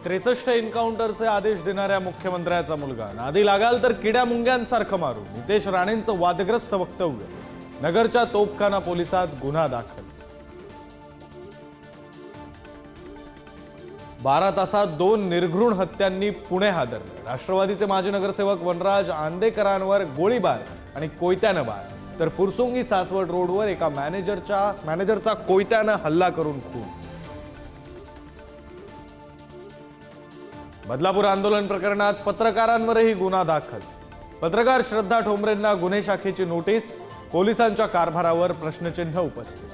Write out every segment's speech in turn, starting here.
63 एन्काउंटरचे आदेश देणाऱ्या मुख्यमंत्र्याचा मुलगा नादी लागाल तर किड्या मुंग्यांसारखं मारू, नितेश राणेंचं वादग्रस्त वक्तव्य. नगरच्या तोपखाना पोलिसात गुन्हा दाखल. 12 तासात 2 निर्घृण हत्यांनी पुणे हादरलं. राष्ट्रवादीचे माजी नगरसेवक वनराज आंदेकरांवर गोळीबार आणि कोयत्यानं बार, तर फुरसुंगी सासवड रोडवर एका मॅनेजरचा कोयत्यानं हल्ला करून खून. बदलापूर आंदोलन प्रकरणात पत्रकारांवरही गुन्हा दाखल. पत्रकार श्रद्धा ठोंबरेंना गुन्हे शाखेची नोटीस. पोलिसांच्या कारभारावर प्रश्नचिन्ह उपस्थित.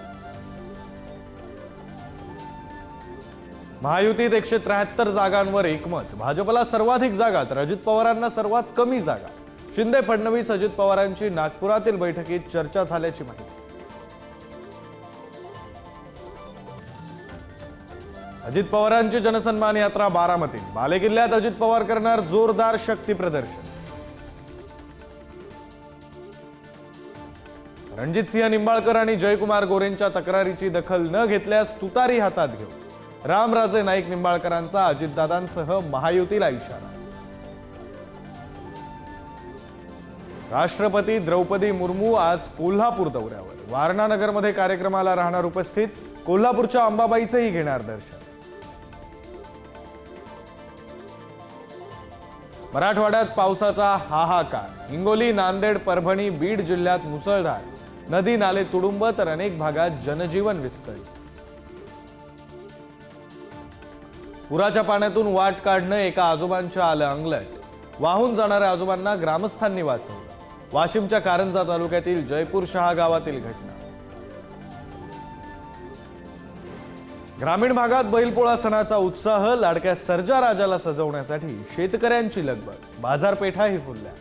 महायुतीत 173 जागांवर एकमत. भाजपला सर्वाधिक जागा तर अजित पवारांना सर्वात कमी जागा. शिंदे फडणवीस अजित पवारांची नागपुरातील बैठकीत चर्चा झाल्याची माहिती. अजित पवारांची जनसन्मान यात्रा बारामतीत. बालेकिल्ल्यात अजित पवार करणार जोरदार शक्ती प्रदर्शन. रणजितसिंह निंबाळकर आणि जयकुमार गोरेंच्या तक्रारीची दखल न घेतल्यास तुतारी हातात घेऊ. रामराजे नाईक निंबाळकरांचा अजितदादांसह महायुतीला इशारा. राष्ट्रपती द्रौपदी मुर्मू आज कोल्हापूर दौऱ्यावर. वारणा नगरमध्ये कार्यक्रमाला राहणार उपस्थित. कोल्हापूरच्या अंबाबाईचेही घेणार दर्शन. मराठवाड्यात पावसाचा हाहाकार. हिंगोली, नांदेड, परभणी, बीड जिल्ह्यात मुसळधार. नदी नाले तुडुंब तर अनेक भागात जनजीवन विस्कळीत. पुराच्या पाण्यातून वाट काढणं एका आजोबांच्या आलं अंगलट. वाहून जाणाऱ्या आजोबांना ग्रामस्थांनी वाचवलं. वाशिमच्या कारंजा तालुक्यातील जयपूर शहा गावातील घटना. ग्रामीण भागात बैलपोळा सणाचा उत्साह. लाडक्या सर्जा राजाला सजवण्यासाठी शेतकऱ्यांची लगबग. बाजारपेठाही फुलल्या.